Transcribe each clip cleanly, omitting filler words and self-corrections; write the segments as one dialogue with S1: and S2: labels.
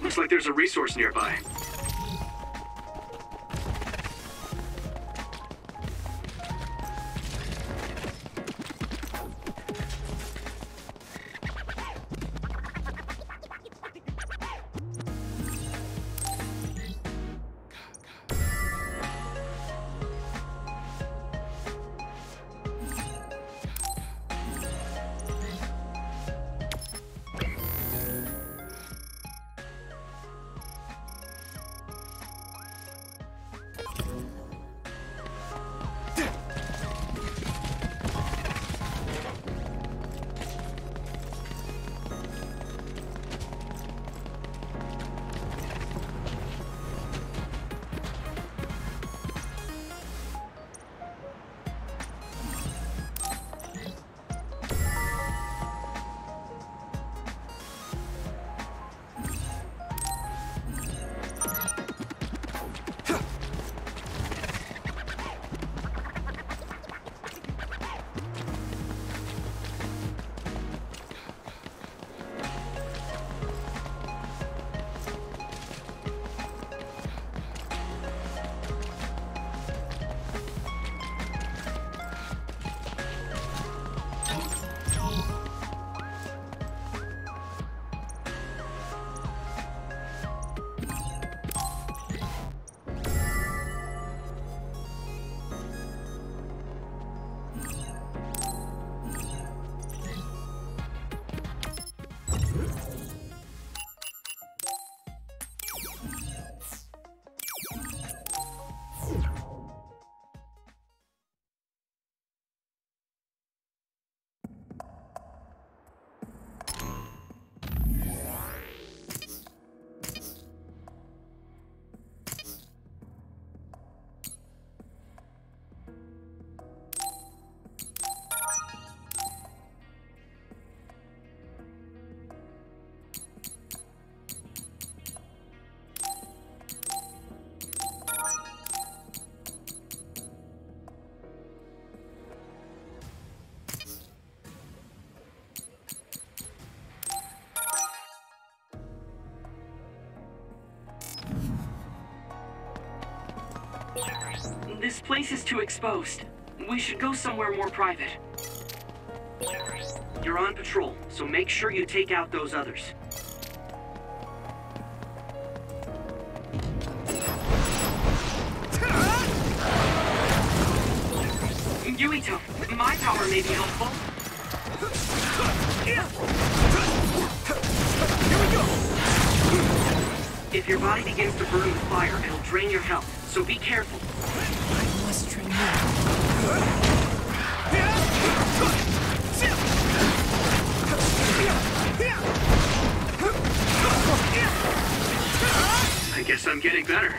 S1: Looks like there's a resource nearby. This place is too exposed. We should go somewhere more private. You're on patrol, so make sure you take out those others. Yuito, my power may be helpful. Here we go! If your body begins to burn with fire, it'll drain your health, so be careful.
S2: I must train you.
S1: I guess I'm getting better.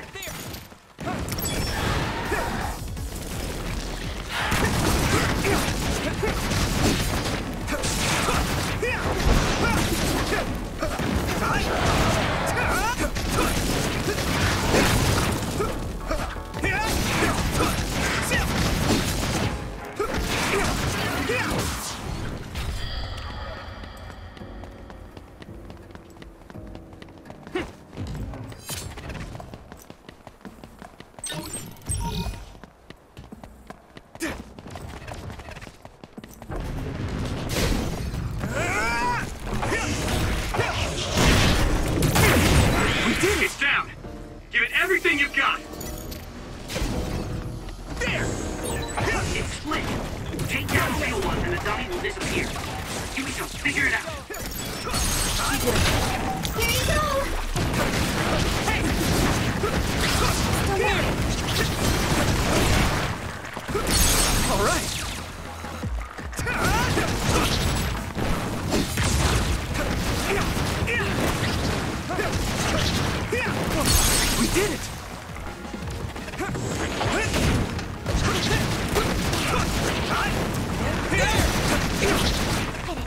S1: It's down! Give it everything you've got! There! It's split! Take down the real one and the dummy will disappear. Yuito, figure it out!
S3: Here you go!
S2: Hey! All right! We did it! Come on!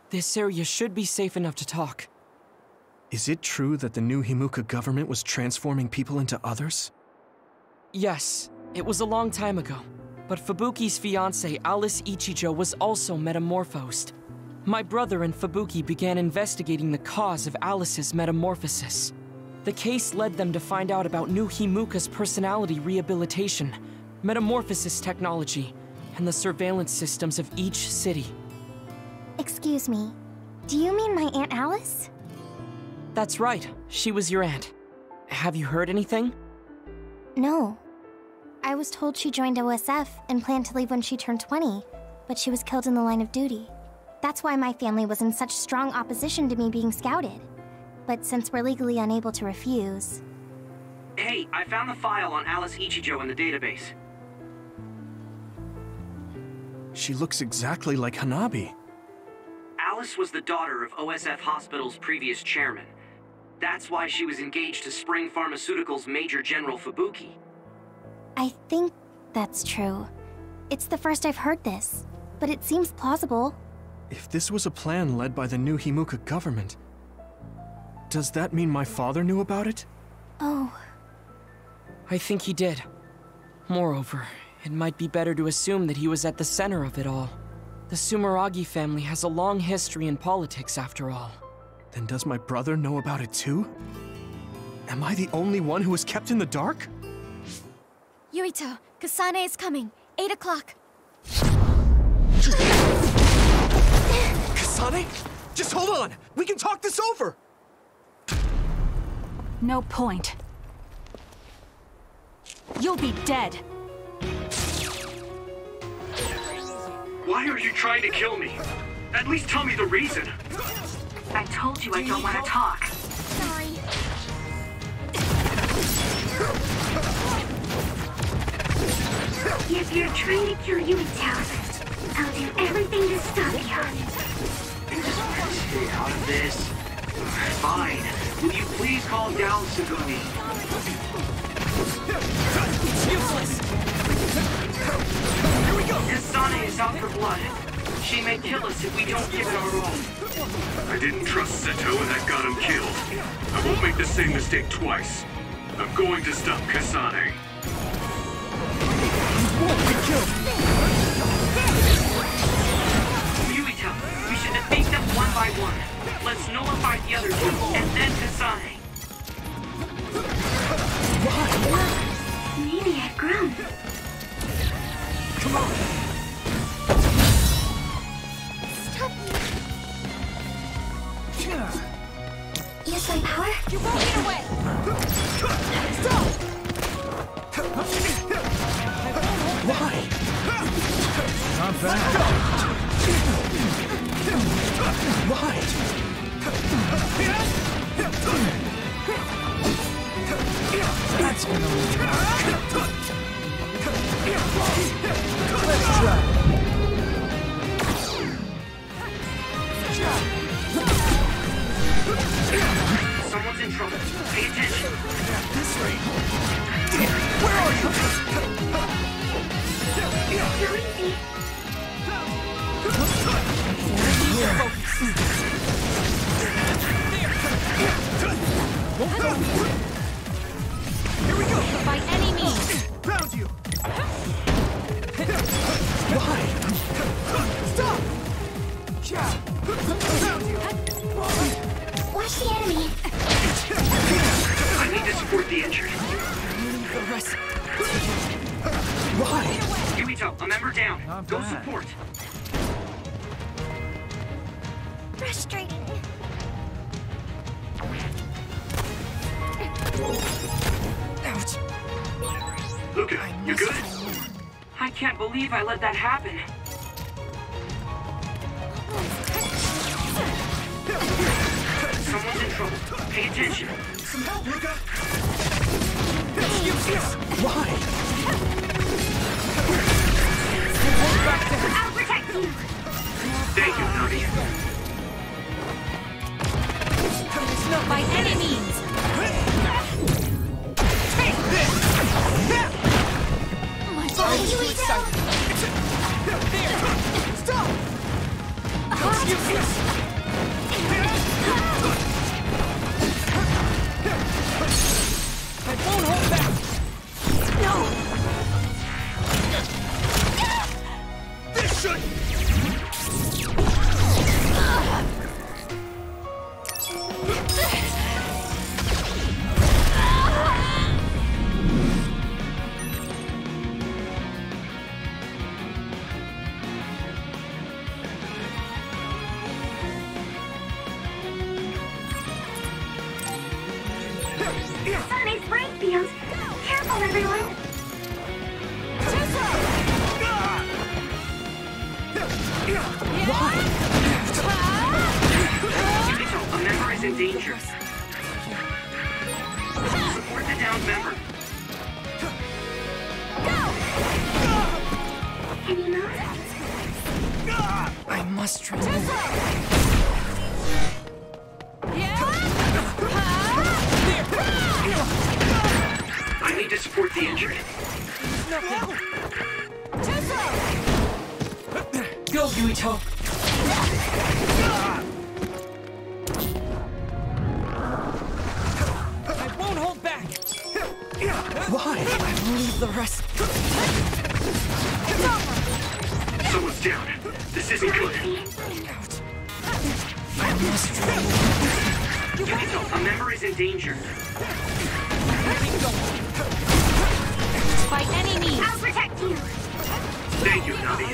S3: This area should be safe enough to talk.
S2: Is it true that the new Himuka government was transforming people into others?
S3: Yes, it was a long time ago. But Fubuki's fiancée, Alice Ichijo, was also metamorphosed. My brother and Fubuki began investigating the cause of Alice's metamorphosis. The case led them to find out about new Himuka's personality rehabilitation, metamorphosis technology, and the surveillance systems of each city.
S4: Excuse me, do you mean my Aunt Alice?
S3: That's right, she was your aunt. Have you heard anything?
S4: No. I was told she joined OSF and planned to leave when she turned 20, but she was killed in the line of duty. That's why my family was in such strong opposition to me being scouted. But since we're legally unable to refuse...
S1: Hey, I found the file on Alice Ichijo in the database.
S2: She looks exactly like Hanabi.
S1: Alice was the daughter of OSF Hospital's previous chairman. That's why she was engaged to Spring Pharmaceuticals Major General Fubuki.
S4: I think that's true. It's the first I've heard this, but it seems plausible.
S2: If this was a plan led by the new Himuka government, does that mean my father knew about it?
S4: Oh.
S3: I think he did. Moreover, it might be better to assume that he was at the center of it all. The Sumeragi family has a long history in politics, after all.
S2: Then does my brother know about it too? Am I the only one who was kept in the dark?
S4: Yuito, Kasane is coming. 8 o'clock.
S2: Kasane? Just hold on! We can talk this over!
S5: No point. You'll be dead.
S1: Why are you trying to kill me? At least tell me the reason. I told you I don't want to talk.
S4: Sorry.
S6: If you're trying to kill Yuito, I'll do everything to stop you.
S1: Stay out of this. Fine. Will you please calm down, Sugumi?
S3: It's useless!
S1: Here we go! Kasane is out for blood. She may kill us if we don't give it our all.
S7: I didn't trust Seto and that got him killed. I won't make the same mistake twice. I'm going to stop Kasane.
S1: Yuito, we should defeat them one by one. Let's nullify the other two, and then Kasane.
S6: Maybe I've grown.
S2: Come on!
S6: Stop me. Use my power?
S5: You won't get away!
S2: Stop! Why? Not bad. Why? That's gonna work. Let's try.
S1: Someone's in trouble. Pay attention.
S2: This way. Where are you?
S6: So easy.
S2: Here we go.
S5: By any means!
S2: Found you. Why? Stop! Found you.
S6: Watch the enemy.
S1: I need to support the injured.
S2: Why?
S1: Yuito, a member down. Go support.
S4: Frustrating.
S3: Ouch!
S7: Luca, you good?
S1: I can't believe I let that happen. Someone's in trouble. Pay attention.
S2: Some help, Luca. It's useless. Why?
S6: I'll protect you.
S1: Thank you, Nabi.
S5: By any means!
S2: Take this!
S5: My
S4: Sorry,
S5: body's
S4: Yuito.
S2: There! Stop! It's useless! should...
S6: Sunny Springfield! Careful, everyone!
S1: Yuito, a member is in danger. Support the downed member.
S6: Can you move?
S3: I must try.
S1: I need to support the injured.
S3: Go, Yuito. I won't hold back.
S2: Why?
S3: I will leave the rest.
S1: Someone's down. This isn't good.
S3: I must try.
S1: Yuito, a member is in danger.
S5: By any means.
S6: I'll protect you!
S1: Thank you, Navi.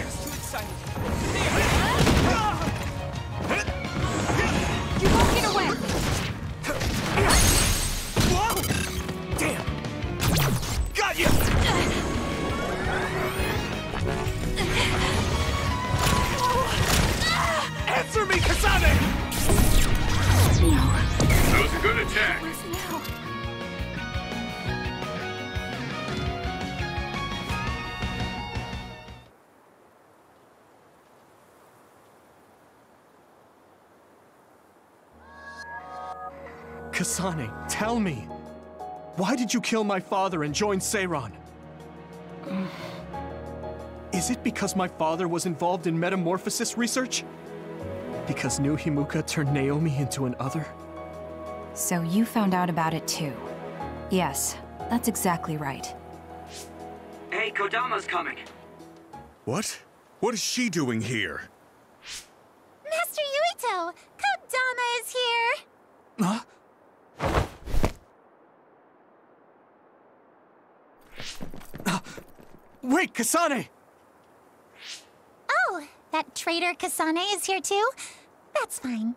S5: You won't get away.
S2: Whoa! Damn! Got you! Answer me, Kasane!
S7: That was a good attack.
S2: Kasane, tell me. Why did you kill my father and join Seiran? Is it because my father was involved in metamorphosis research? Because New Himuka turned Naomi into an other?
S8: So you found out about it too. Yes, that's exactly right.
S1: Hey, Kodama's coming.
S7: What? What is she doing here?
S4: Master Yuito! Kodama is here!
S2: Huh? Wait, Kasane!
S4: Oh, that traitor Kasane is here too? That's fine.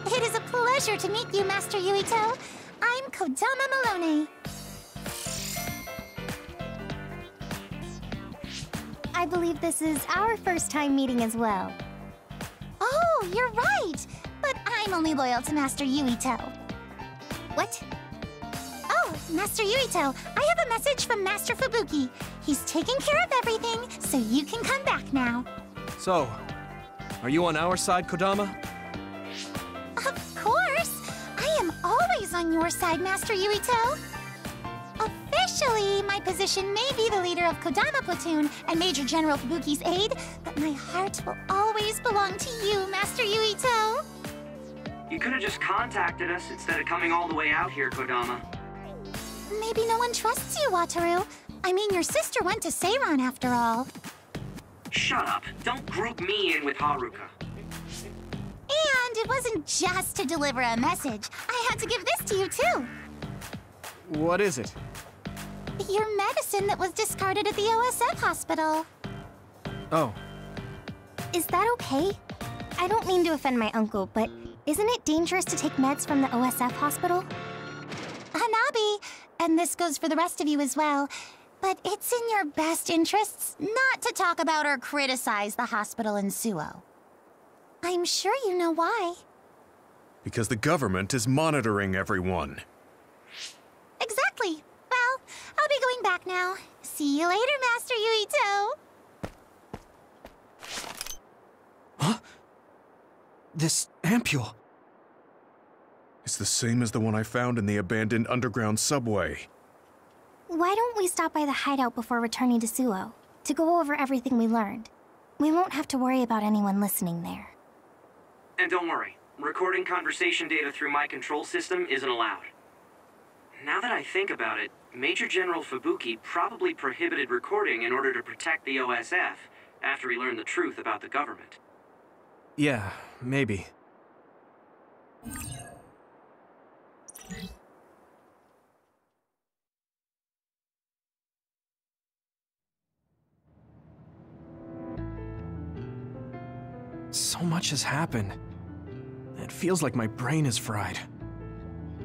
S4: It is a pleasure to meet you, Master Yuito. I'm Kodama Malone. I believe this is our first time meeting as well. Oh, you're right! But I'm only loyal to Master Yuito. What? Oh, Master Yuito, I have a message from Master Fubuki. He's taking care of everything, so you can come back now.
S2: So, are you on our side, Kodama?
S4: Of course! I am always on your side, Master Yuito. Officially, my position may be the leader of Kodama Platoon and Major General Fubuki's aide, but my heart will always belong to you, Master Yuito.
S1: You could have just contacted us instead of coming all the way out here, Kodama.
S4: Maybe no one trusts you, Wataru. I mean, your sister went to Seiran after all.
S1: Shut up. Don't group me in with Haruka.
S4: And it wasn't just to deliver a message. I had to give this to you, too.
S2: What is it?
S4: Your medicine that was discarded at the OSF hospital.
S2: Oh.
S4: Is that okay? I don't mean to offend my uncle, but isn't it dangerous to take meds from the OSF hospital? Hanabi, and this goes for the rest of you as well, but it's in your best interests not to talk about or criticize the hospital in Suo. I'm sure you know why.
S7: Because the government is monitoring everyone.
S4: Exactly. Well, I'll be going back now. See you later, Master Yuito.
S2: Huh? This ampule.
S7: It's the same as the one I found in the abandoned underground subway.
S4: Why don't we stop by the hideout before returning to Suo to go over everything we learned? We won't have to worry about anyone listening there.
S1: And don't worry, recording conversation data through my control system isn't allowed. Now that I think about it, Major General Fubuki probably prohibited recording in order to protect the OSF, after he learned the truth about the government.
S2: Yeah, maybe. So much has happened. It feels like my brain is fried.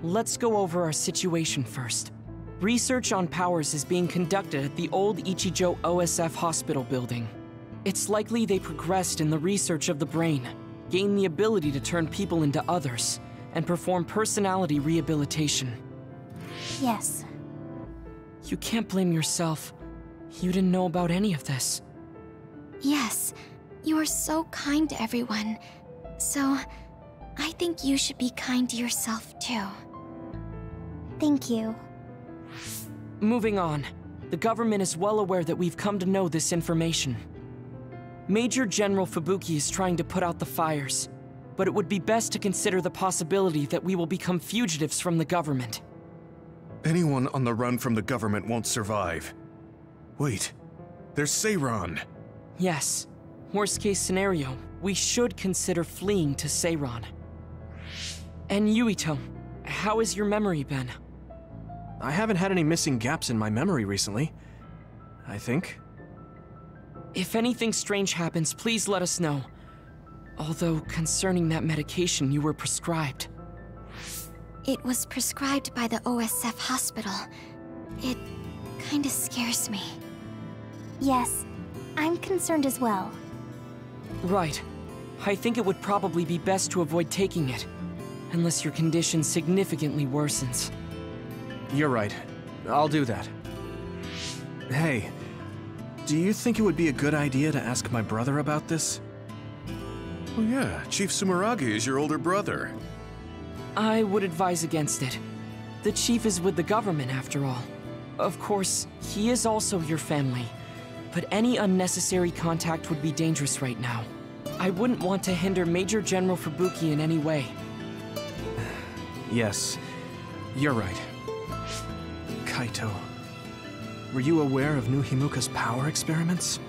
S3: Let's go over our situation first. Research on powers is being conducted at the old Ichijo OSF hospital building. It's likely they progressed in the research of the brain, gained the ability to turn people into others, and perform personality rehabilitation.
S4: Yes.
S3: You can't blame yourself. You didn't know about any of this.
S9: Yes, you are so kind to everyone. So, I think you should be kind to yourself too.
S4: Thank you.
S3: Moving on, the government is well aware that we've come to know this information. Major General Fubuki is trying to put out the fires, but it would be best to consider the possibility that we will become fugitives from the government.
S10: Anyone on the run from the government won't survive. Wait, there's Seiran.
S3: Yes. Worst case scenario, we should consider fleeing to Seiran. And Yuito, how has your memory been?
S2: I haven't had any missing gaps in my memory recently, I think.
S3: If anything strange happens, please let us know. Although, concerning that medication you were prescribed.
S9: It was prescribed by the OSF hospital. It kinda scares me.
S4: Yes, I'm concerned as well.
S3: Right. I think it would probably be best to avoid taking it, unless your condition significantly worsens.
S2: You're right. I'll do that. Hey, do you think it would be a good idea to ask my brother about this?
S10: Oh yeah, Chief Sumeragi is your older brother.
S3: I would advise against it. The chief is with the government, after all. Of course, he is also your family, but any unnecessary contact would be dangerous right now. I wouldn't want to hinder Major General Fubuki in any way.
S2: Yes, you're right. Kaito, were you aware of new Himuka's power experiments?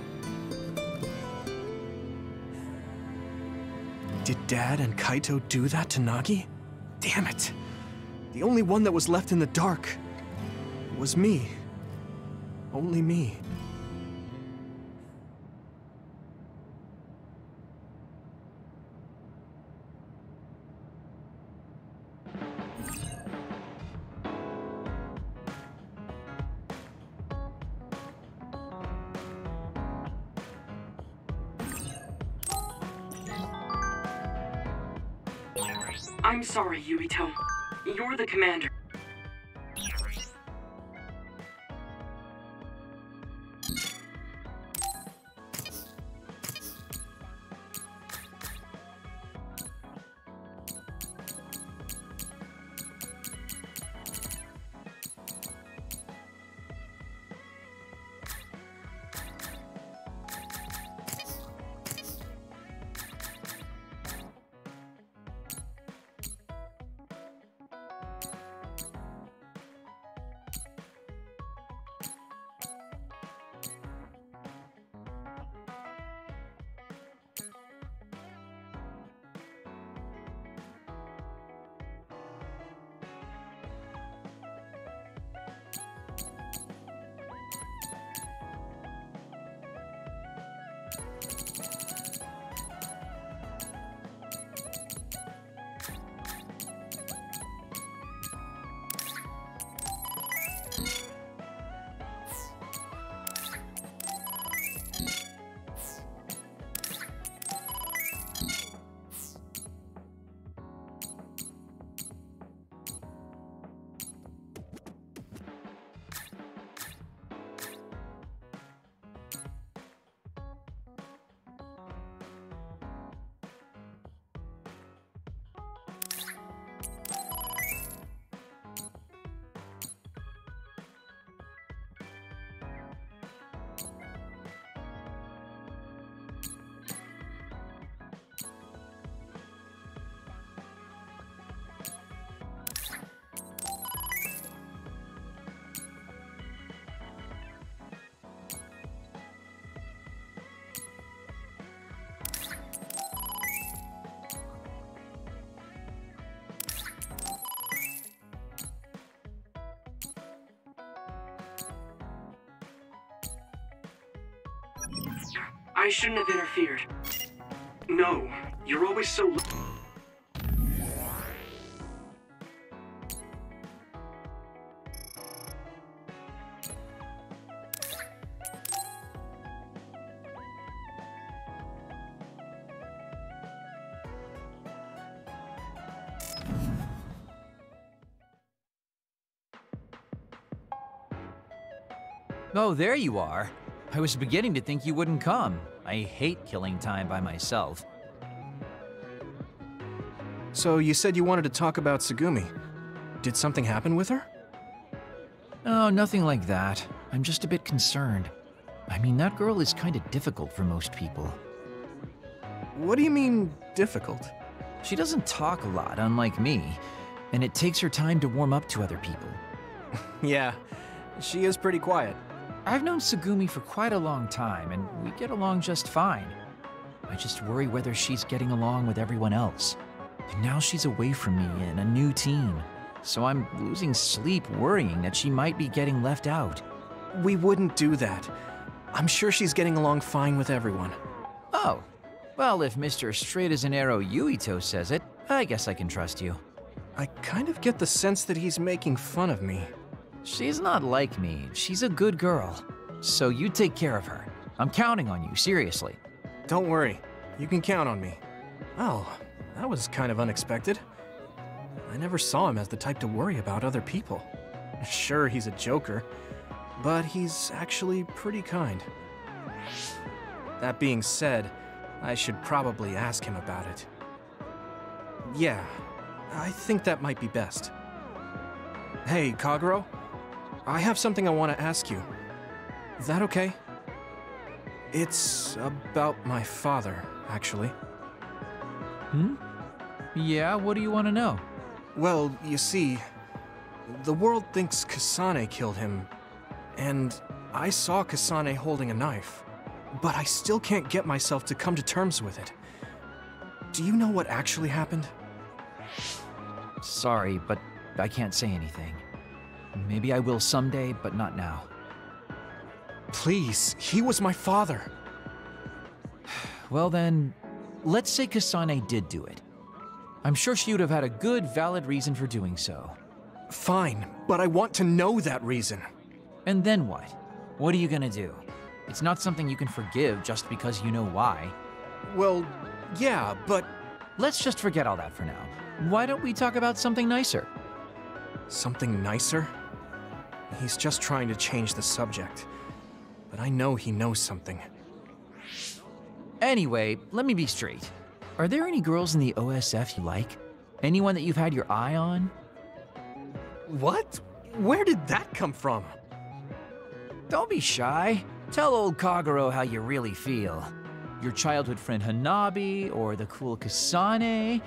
S2: Did Dad and Kaito do that to Nagi? Damn it! The only one that was left in the dark was me. Only me.
S3: I'm sorry, Yuito. You're the commander.
S1: I shouldn't have interfered.
S7: No, you're always so...
S11: Oh, there you are. I was beginning to think you wouldn't come. I hate killing time by myself.
S2: So you said you wanted to talk about Tsugumi. Did something happen with her?
S11: Oh, nothing like that. I'm just a bit concerned. I mean, that girl is kind of difficult for most people.
S2: What do you mean, difficult?
S11: She doesn't talk a lot, unlike me, and it takes her time to warm up to other people.
S2: Yeah, she is pretty quiet.
S11: I've known Tsugumi for quite a long time, and we get along just fine. I just worry whether she's getting along with everyone else. And now she's away from me in a new team, so I'm losing sleep worrying that she might be getting left out.
S2: We wouldn't do that. I'm sure she's getting along fine with everyone.
S11: Oh, well, if Mr. Straight-as-an-Arrow Yuito says it, I guess I can trust you.
S2: I kind of get the sense that he's making fun of me.
S11: She's not like me. She's a good girl. So you take care of her. I'm counting on you, seriously.
S2: Don't worry. You can count on me. Oh, that was kind of unexpected. I never saw him as the type to worry about other people. Sure, he's a joker, but he's actually pretty kind. That being said, I should probably ask him about it. Yeah, I think that might be best. Hey, Kagero? I have something I want to ask you. Is that okay? It's about my father, actually.
S11: Yeah, what do you want to know?
S2: Well, you see, the world thinks Kasane killed him, and I saw Kasane holding a knife, but I still can't get myself to come to terms with it. Do you know what actually happened?
S11: Sorry, but I can't say anything. Maybe I will someday, but not now.
S2: Please, he was my father.
S11: Well then, let's say Kasane did do it. I'm sure she would have had a good, valid reason for doing so.
S2: Fine, but I want to know that reason.
S11: And then what? What are you gonna do? It's not something you can forgive just because you know why.
S2: Well, yeah, but...
S11: Let's just forget all that for now. Why don't we talk about something nicer?
S2: Something nicer? He's just trying to change the subject. But I know he knows something.
S11: Anyway, let me be straight. Are there any girls in the OSF you like? Anyone that you've had your eye on?
S2: What? Where did that come from?
S11: Don't be shy. Tell old Kagero how you really feel. Your childhood friend Hanabi, or the cool Kasane?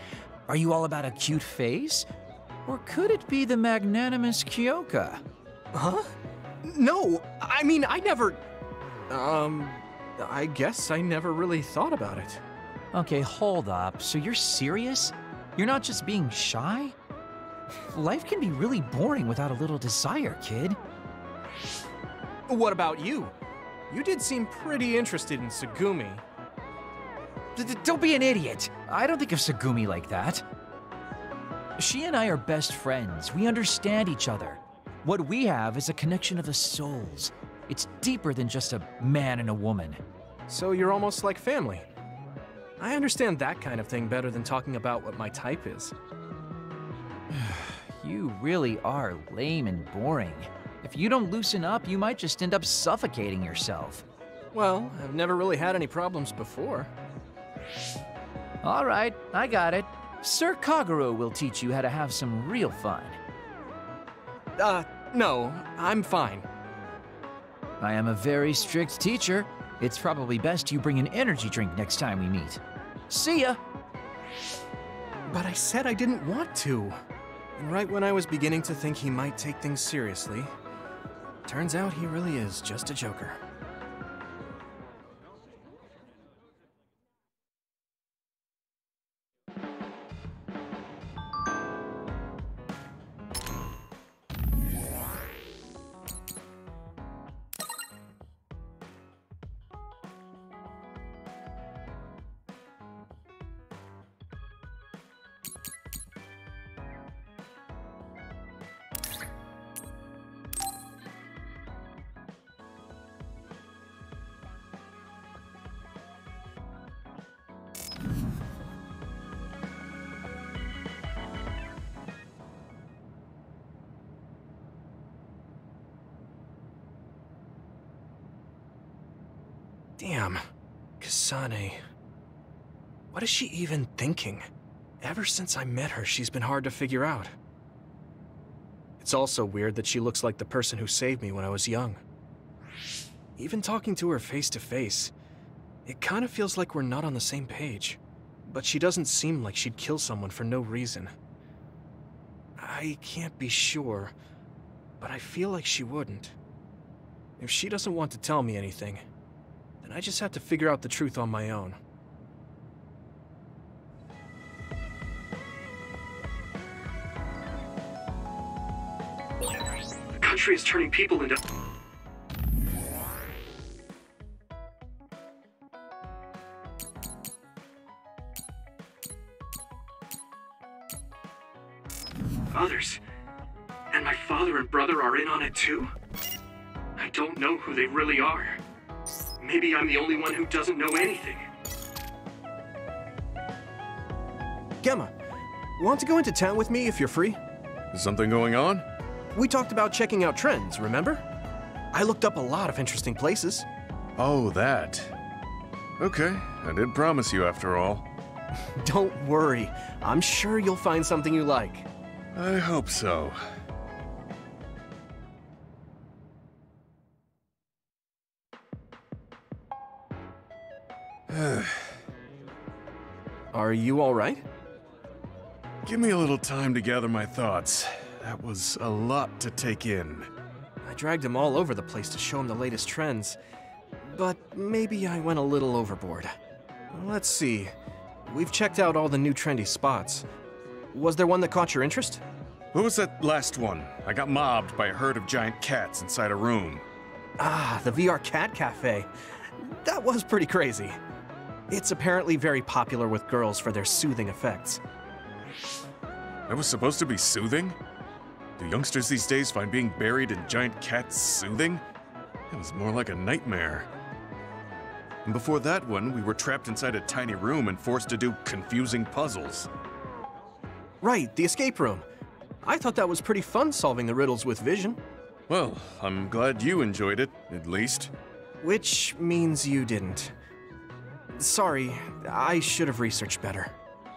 S11: Are you all about a cute face? Or could it be the magnanimous Kyoka?
S2: Huh? No, I mean, I never... I guess I never really thought about it.
S11: Okay, hold up. So you're serious? You're not just being shy? Life can be really boring without a little desire, kid.
S2: What about you? You did seem pretty interested in Tsugumi.
S11: Don't be an idiot. I don't think of Tsugumi like that. She and I are best friends. We understand each other. What we have is a connection of the souls. It's deeper than just a man and a woman.
S2: So you're almost like family. I understand that kind of thing better than talking about what my type is.
S11: You really are lame and boring. If you don't loosen up, you might just end up suffocating yourself.
S2: Well, I've never really had any problems before.
S11: All right, I got it. Sir Kagero will teach you how to have some real fun.
S2: No, I'm fine.
S11: I am a very strict teacher. It's probably best you bring an energy drink next time we meet. See ya!
S2: But I said I didn't want to. And right when I was beginning to think he might take things seriously, turns out he really is just a joker. Damn. Kasane. What is she even thinking? Ever since I met her, she's been hard to figure out. It's also weird that she looks like the person who saved me when I was young. Even talking to her face to face, it kind of feels like we're not on the same page. But she doesn't seem like she'd kill someone for no reason. I can't be sure, but I feel like she wouldn't. If she doesn't want to tell me anything, then I just have to figure out the truth on my own.
S7: The country is turning people into... others. And my father and brother are in on it too? I don't know who they really are. Maybe I'm the only one who doesn't know anything.
S2: Gemma, want to go into town with me if you're free?
S10: Is something going on?
S2: We talked about checking out trends, remember? I looked up a lot of interesting places.
S10: Oh, that. Okay, I did promise you after all.
S2: Don't worry, I'm sure you'll find something you like.
S10: I hope so.
S2: Are you all right?
S10: Give me a little time to gather my thoughts. That was a lot to take in.
S2: I dragged him all over the place to show him the latest trends, but maybe I went a little overboard. Let's see. We've checked out all the new trendy spots. Was there one that caught your interest?
S10: What was that last one? I got mobbed by a herd of giant cats inside a room.
S2: Ah, the VR Cat Cafe. That was pretty crazy. It's apparently very popular with girls for their soothing effects.
S10: That was supposed to be soothing? Do youngsters these days find being buried in giant cats soothing? It was more like a nightmare. And before that one, we were trapped inside a tiny room and forced to do confusing puzzles.
S2: Right, the escape room. I thought that was pretty fun solving the riddles with vision.
S10: Well, I'm glad you enjoyed it, at least.
S2: Which means you didn't. Sorry, I should have researched better.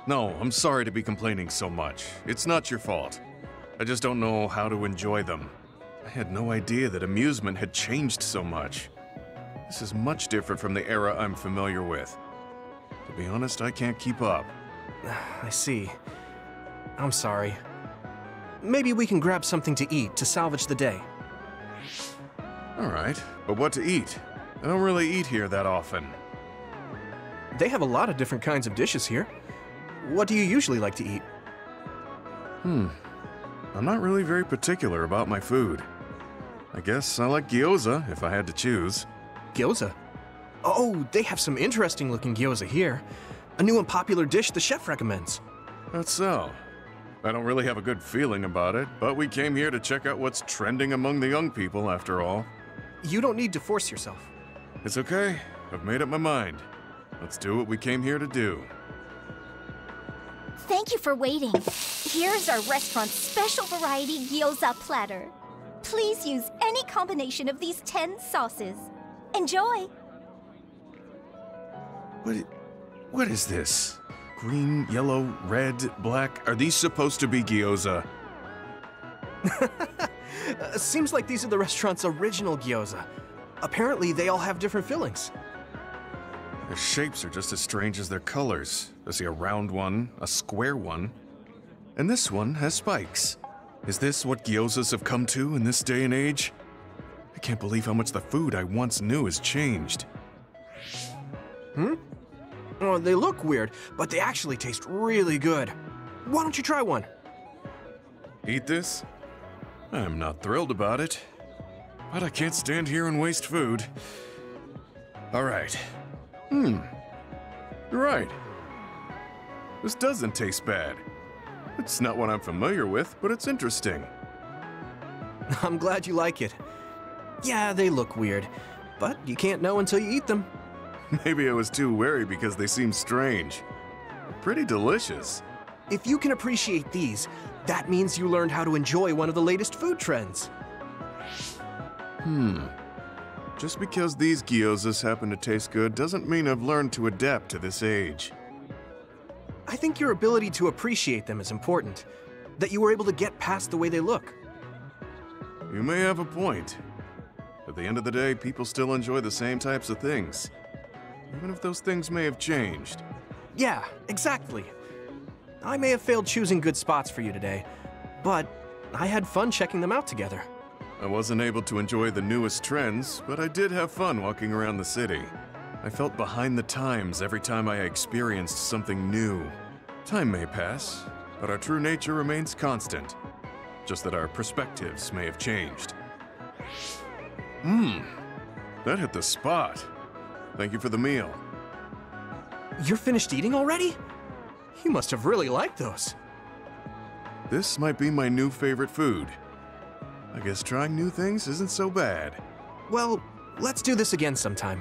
S10: No, I'm sorry to be complaining so much. It's not your fault. I just don't know how to enjoy them. I had no idea that amusement had changed so much. This is much different from the era I'm familiar with. To be honest, I can't keep up.
S2: I see. I'm sorry. Maybe we can grab something to eat to salvage the day.
S10: Alright, but what to eat? I don't really eat here that often.
S2: They have a lot of different kinds of dishes here. What do you usually like to eat?
S10: I'm not really very particular about my food. I guess I like gyoza if I had to choose.
S2: Gyoza? Oh, they have some interesting looking gyoza here. A new and popular dish the chef recommends.
S10: That's so. I don't really have a good feeling about it, but we came here to check out what's trending among the young people after all.
S2: You don't need to force yourself.
S10: It's okay. I've made up my mind. Let's do what we came here to do.
S5: Thank you for waiting. Here's our restaurant's special variety gyoza platter. Please use any combination of these 10 sauces. Enjoy!
S10: What is this? Green, yellow, red, black. Are these supposed to be gyoza?
S2: Seems like these are the restaurant's original gyoza. Apparently, they all have different fillings.
S10: Their shapes are just as strange as their colors. I see a round one, a square one, and this one has spikes. Is this what gyozas have come to in this day and age? I can't believe how much the food I once knew has changed.
S2: Oh, they look weird, but they actually taste really good. Why don't you try one?
S10: Eat this? I'm not thrilled about it, but I can't stand here and waste food. All right. You're right. This doesn't taste bad. It's not what I'm familiar with, but it's interesting.
S2: I'm glad you like it. Yeah, they look weird, but you can't know until you eat them.
S10: Maybe I was too wary because they seem strange. Pretty delicious.
S2: If you can appreciate these, that means you learned how to enjoy one of the latest food trends.
S10: Just because these gyozas happen to taste good doesn't mean I've learned to adapt to this age.
S2: I think your ability to appreciate them is important. That you were able to get past the way they look.
S10: You may have a point. At the end of the day, people still enjoy the same types of things. Even if those things may have changed.
S2: Yeah, exactly. I may have failed choosing good spots for you today, but I had fun checking them out together.
S10: I wasn't able to enjoy the newest trends, but I did have fun walking around the city. I felt behind the times every time I experienced something new. Time may pass, but our true nature remains constant. Just that our perspectives may have changed. That hit the spot. Thank you for the meal.
S2: You're finished eating already? You must have really liked those.
S10: This might be my new favorite food. I guess trying new things isn't so bad.
S2: Well, let's do this again sometime.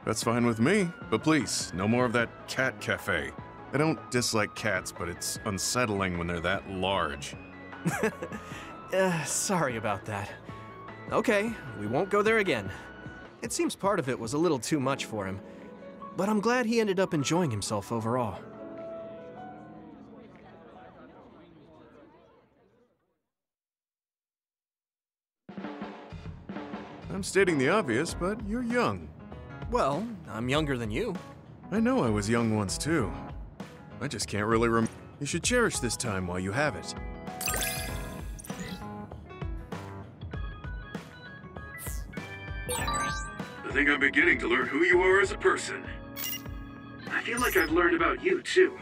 S10: That's fine with me, but please, no more of that cat cafe. I don't dislike cats, but it's unsettling when they're that large.
S2: Sorry about that. Okay, we won't go there again. It seems part of it was a little too much for him, but I'm glad he ended up enjoying himself overall.
S10: I'm stating the obvious, but you're young.
S2: Well, I'm younger than you.
S10: I know I was young once too. I just can't really remember. You should cherish this time while you have it.
S7: I think I'm beginning to learn who you are as a person. I feel like I've learned about you, too.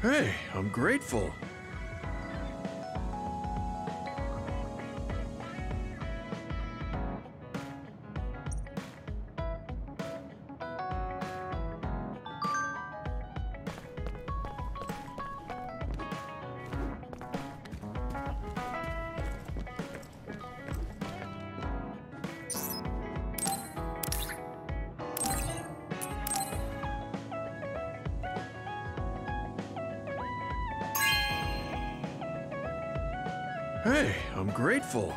S10: Hey, I'm grateful. Hey, I'm grateful.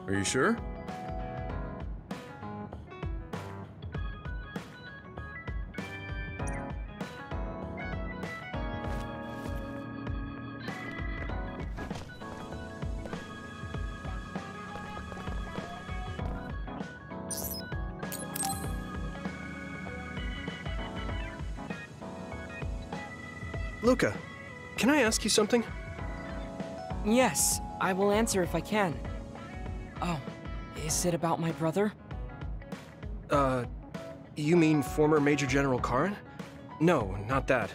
S10: Are you sure?
S2: Luca, can I ask you something?
S3: Yes, I will answer if I can. Oh, is it about my brother?
S2: You mean former Major General Karin? No, not that.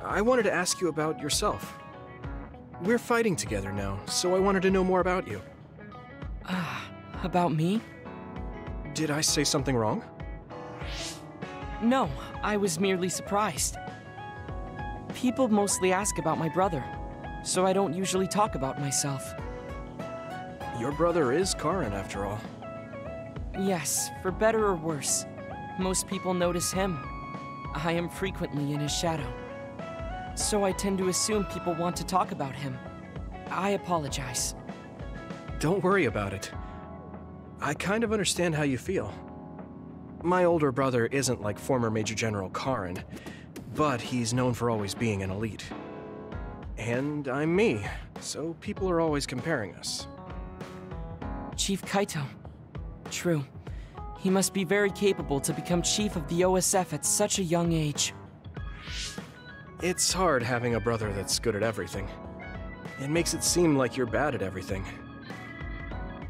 S2: I wanted to ask you about yourself. We're fighting together now, so I wanted to know more about you.
S3: About me?
S2: Did I say something wrong?
S3: No, I was merely surprised. People mostly ask about my brother, so I don't usually talk about myself.
S2: Your brother is Karin, after all.
S3: Yes, for better or worse. Most people notice him. I am frequently in his shadow. So I tend to assume people want to talk about him. I apologize.
S2: Don't worry about it. I kind of understand how you feel. My older brother isn't like former Major General Karin, but he's known for always being an elite. And I'm me, so people are always comparing us.
S3: Chief Kaito. True. He must be very capable to become chief of the OSF at such a young age.
S2: It's hard having a brother that's good at everything. It makes it seem like you're bad at everything.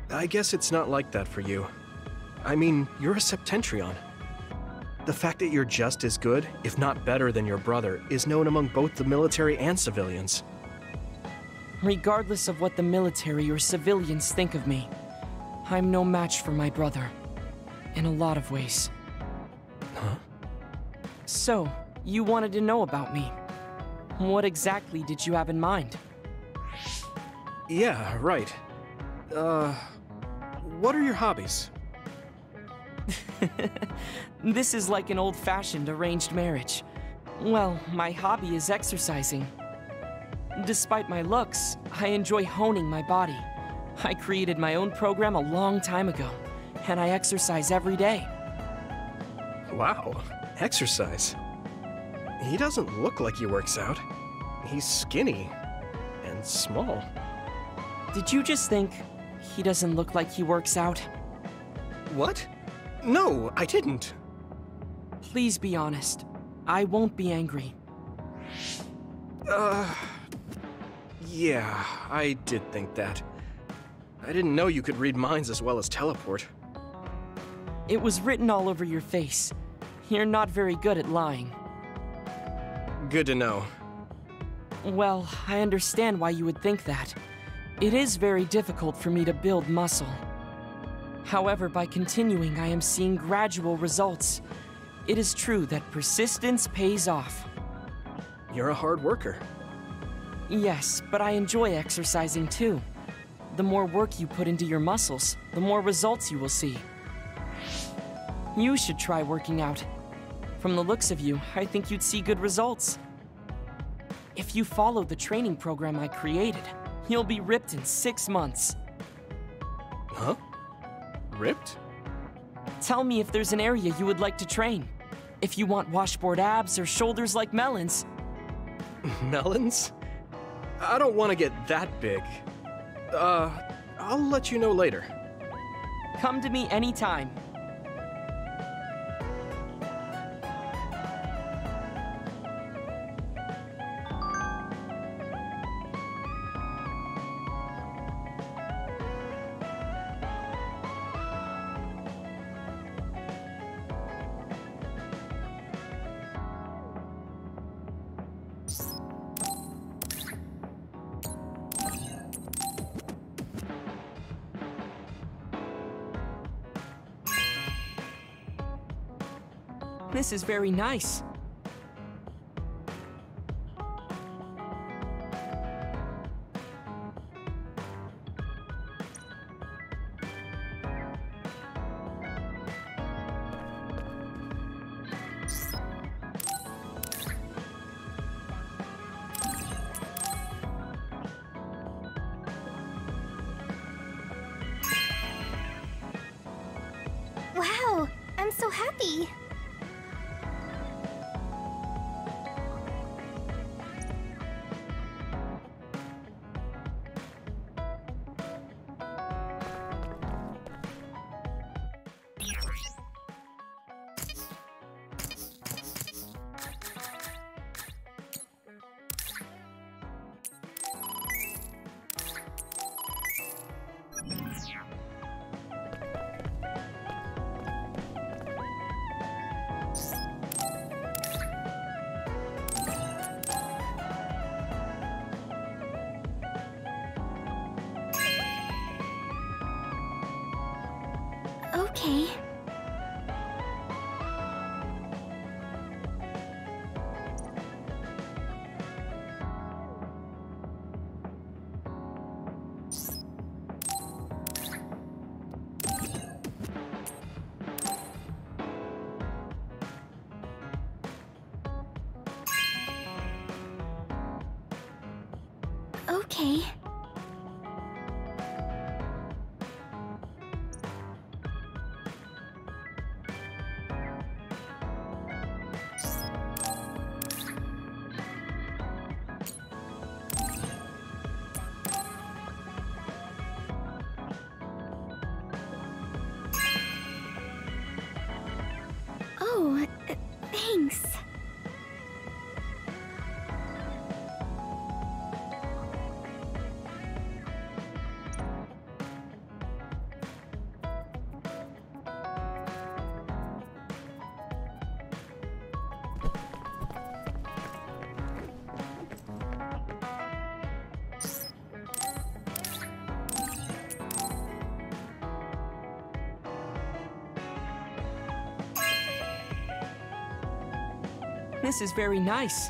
S2: I guess it's not like that for you. I mean, you're a Septentrion. The fact that you're just as good, if not better than your brother, is known among both the military and civilians.
S3: Regardless of what the military or civilians think of me, I'm no match for my brother. In a lot of ways.
S2: Huh?
S3: So, you wanted to know about me. What exactly did you have in mind?
S2: Yeah, right. What are your hobbies?
S3: This is like an old-fashioned arranged marriage. Well, my hobby is exercising. Despite my looks, I enjoy honing my body. I created my own program a long time ago, and I exercise every day.
S2: Wow, exercise. He doesn't look like he works out. He's skinny and small.
S3: Did you just think he doesn't look like he works out?
S2: What? No, I didn't.
S3: Please be honest. I won't be angry.
S2: Yeah, I did think that. I didn't know you could read minds as well as teleport.
S3: It was written all over your face. You're not very good at lying.
S2: Good to know.
S3: Well, I understand why you would think that. It is very difficult for me to build muscle. However, by continuing, I am seeing gradual results. It is true that persistence pays off.
S2: You're a hard worker.
S3: Yes, but I enjoy exercising too. The more work you put into your muscles, the more results you will see. You should try working out. From the looks of you, I think you'd see good results. If you follow the training program I created, you'll be ripped in 6 months.
S2: Huh? Ripped?
S3: Tell me if there's an area you would like to train. If you want washboard abs or shoulders like melons.
S2: Melons? I don't want to get that big. I'll let you know later.
S3: Come to me anytime. This is very nice.
S4: Wow, I'm so happy. Okay. Okay. Oh, thanks.
S3: This is very nice.